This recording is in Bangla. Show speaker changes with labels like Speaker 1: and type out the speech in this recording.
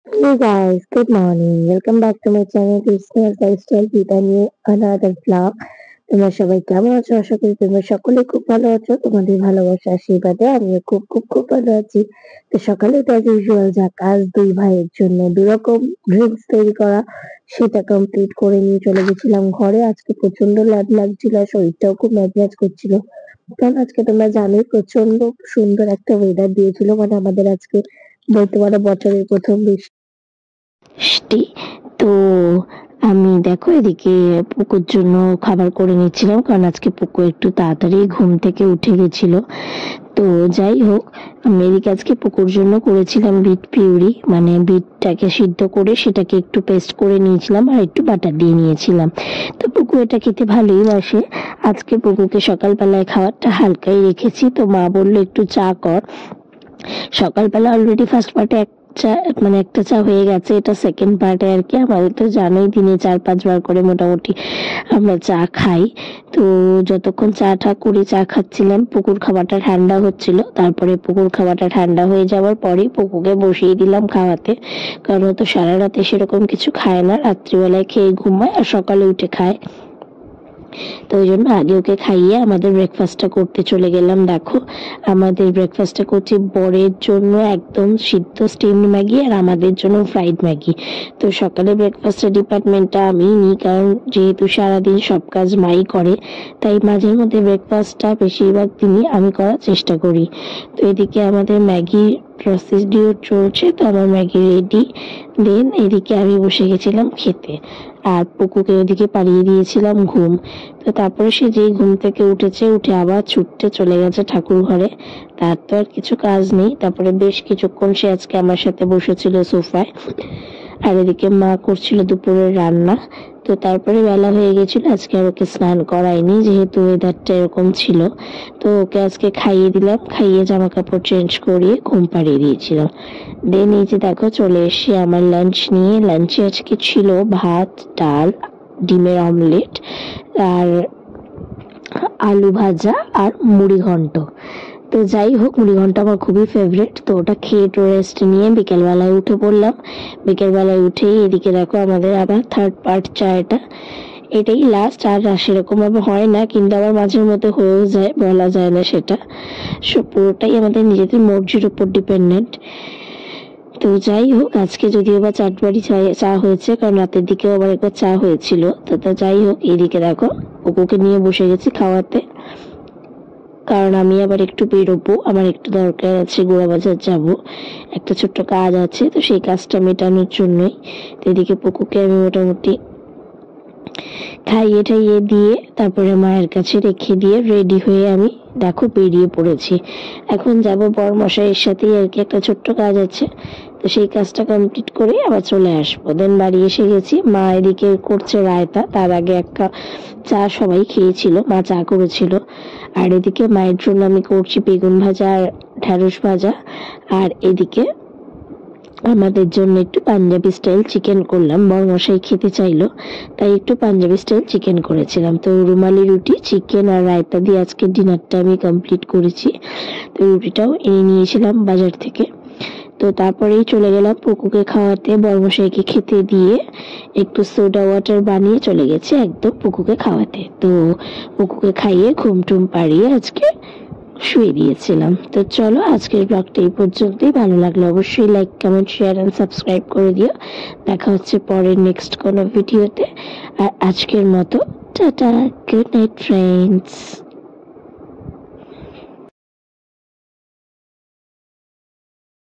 Speaker 1: Hey guys, good morning. Welcome back to my channel Christmas Lifestyle with a new another vlog. তোমরা সবাই কেমন আছো? আশা করি তোমরা সকলে খুব ভালো আছো। তোমাদের ভালোবাসা আশীর্বাদে আমিও খুব ভালো আছি। তো সকালে তো as usual যা কাজ দুই ভাইয়ের জন্য দুরকম ড্রিঙ্কস তৈরি করা সেটা কমপ্লিট করে নিয়ে চলে গেছিলাম ঘরে। আজকে প্রচন্ড ল্যাদ লাগছিল আর শরীরটাও খুব ম্যাজম্যাজ করছিল। কারণ আজকে তোমরা জানোই প্রচন্ড সুন্দর একটা ওয়েদার দিয়েছিল, মানে আমাদের আজকে বলতে পারো বছরের প্রথম বৃষ্টি। তো আমি দেখো এদিকে পুকুর জন্য খাবার করে নিচ্ছিলাম, কারণ আজকে পুকু একটু তাড়াতাড়ি ঘুম থেকে উঠে গেছিল। তো যাই হোক, আমি এদিকে আজকে পুকুর জন্য করেছিলাম বিট পিউরি, মানে বিটটাকে সিদ্ধ করে সেটাকে একটু পেস্ট করে নিয়েছিলাম আর একটু বাটার দিয়ে নিয়েছিলাম। তো পুকু এটা খেতে ভালোই বাসে। আজকে পুকুকে সকালবেলায় খাবারটা হালকাই রেখেছি, তো মা বললো একটু চা কর। সকালবেলা অলরেডি ফার্স্ট পার্টে চা, মানে একটা চা হয়ে গেছে, এটা সেকেন্ড পার্টে আর কি। আমাদের তো জানোই দিনে 4-5 বার করে মোটামুটি আমরা চা খাই। তো যতক্ষণ চাটা করে চা খাচ্ছিলাম পুকুর খাবারটা ঠান্ডা হচ্ছিল, তারপরে পুকুর খাবারটা ঠান্ডা হয়ে যাওয়ার পরেই পুকুকে বসিয়ে দিলাম খাওয়াতে। কারণ ও তো সারা রাতে সেরকম কিছু খায় না, রাত্রিবেলায় খেয়ে ঘুমায় আর সকালে উঠে খায়। তো ওই জন্য আগে ওকে খাইয়ে আমাদের ব্রেকফাস্টটা করতে চলে গেলাম। দেখো আমাদের ব্রেকফাস্টটা করছি বরের জন্য একদম সিদ্ধ স্টিমড ম্যাগি আর আমাদের জন্য ফ্রাইড ম্যাগি। তো সকালে ব্রেকফাস্টের ডিপার্টমেন্টটা আমিই নিই, কারণ যেহেতু সারাদিন সব কাজ মাই করে, তাই মাঝে মধ্যে ব্রেকফাস্টটা বেশিরভাগ দিনই আমি করার চেষ্টা করি। তো এদিকে আমাদের ম্যাগি প্রসিডিওর চলছে, তো আমার ম্যাগি রেডি। দেন এদিকে আমি বসে গেছিলাম খেতে, আর পুকুকে ওদিকে পাড়িয়ে দিয়েছিলাম ঘুম। তো তারপরে সে যেই ঘুম থেকে উঠেছে, উঠে আবার ছুটতে চলে গেছে ঠাকুর ঘরে। তার তো আর কিছু কাজ নেই। তারপরে বেশ কিছুক্ষণ সে আজকে আমার সাথে বসেছিল সোফায়, আর এদিকে মা করছিল দুপুরের রান্না। তো তারপরে বেলা হয়ে গেছিল, আজকে আর ওকে স্নান করাইনি যেহেতু ওয়েদারটা এরকম ছিল। তো ওকে আজকে খাইয়ে দিলাম, খাইয়ে জামা কাপড় চেঞ্জ করিয়ে ঘুম পাড়িয়ে দিয়েছিলাম। দেন এই যে দেখো চলে এসে আমার লাঞ্চ নিয়ে। লাঞ্চে আজকে ছিল ভাত, ডাল, ডিমের অমলেট আর আলু ভাজা আর মুড়ি ঘন্ট। তো যাই হোক, মুড়ি ঘন্ট আমার খুবই ফেভারিট। তো ওটা খেয়ে একটু রেস্ট নিয়ে বিকেলবেলায় উঠে পড়লাম। বিকেলবেলায় উঠেই এদিকে দেখো আমাদের আবার থার্ড পার্ট চা, এটাই লাস্ট। আর সেরকম ভাবে হয় না, কিন্তু আবার মাঝের মধ্যে হয়েও যায়, বলা যায় না সেটা। পুরোটাই আমাদের নিজেদের মর্জির উপর ডিপেন্ডেন্ট। তো যাই হোক, আজকে যদিও বা 4 বারই চা হয়েছে, কারণ রাতের দিকেও আবার একবার চা হয়েছিল। তো যাই হোক, এদিকে দেখো কুকুকে নিয়ে বসে গেছি খাওয়াতে, কারণ আমি আবার একটু বেরোবো, আমার একটু দরকার আছে, গোড়া বাজার যাব, একটা ছোট্ট কাজ আছে, তো সেই কাজটা মেটানোর জন্যই। তো এদিকে পুকুকে আমি মোটামুটি খাইয়ে টাইয়ে দিয়ে তারপরে মায়ের কাছে রেখে দিয়ে রেডি হয়ে আমি দেখো বেরিয়ে পড়েছি। এখন যাব বরমশাইয়ের সাথেই আর কি, একটা ছোট্ট কাজ আছে, তো সেই কাজটা কমপ্লিট করে আবার চলে আসবো। দেন বাড়ি এসে গেছি, মা এদিকে করছে রায়তা। তার আগে এক কাপ চা সবাই খেয়েছিল, মা চা করেছিল। আর এদিকে মায়ের জন্য আমি করছি বেগুন ভাজা আর ঢেঁড়স ভাজা। আর এদিকে আমাদের জন্য একটু পাঞ্জাবি স্টাইল চিকেন করলাম, বরমশাই খেতে চাইলো, তাই একটু পাঞ্জাবি স্টাইল চিকেন করেছিলাম। তো রুমালি রুটি, চিকেন আর রায়তা দিয়ে আজকে ডিনারটা আমি কমপ্লিট করেছি। তো রুটিটাও এনে নিয়েছিলাম বাজার থেকে। তো তারপরেই চলে গেলাম পুকুকে খাওয়াতে, বরমশাইকে খেতে দিয়ে একটু সোডা ওয়াটার বানিয়ে চলে গেছে একদম পুকুকে খাওয়াতে। তো পুকুকে খাইয়ে ঘুম টুম পাড়িয়ে আজকে শুয়ে দিয়েছিলাম। তো চলো আজকের ব্লগটা এই পর্যন্তই। ভালো লাগলে অবশ্যই like, comment, share and subscribe করে দিও। দেখা হচ্ছে পরের নেক্সট কোনো ভিডিওতে। আর আজকের মতো টাটা, গুড নাইট ফ্রেন্ডস।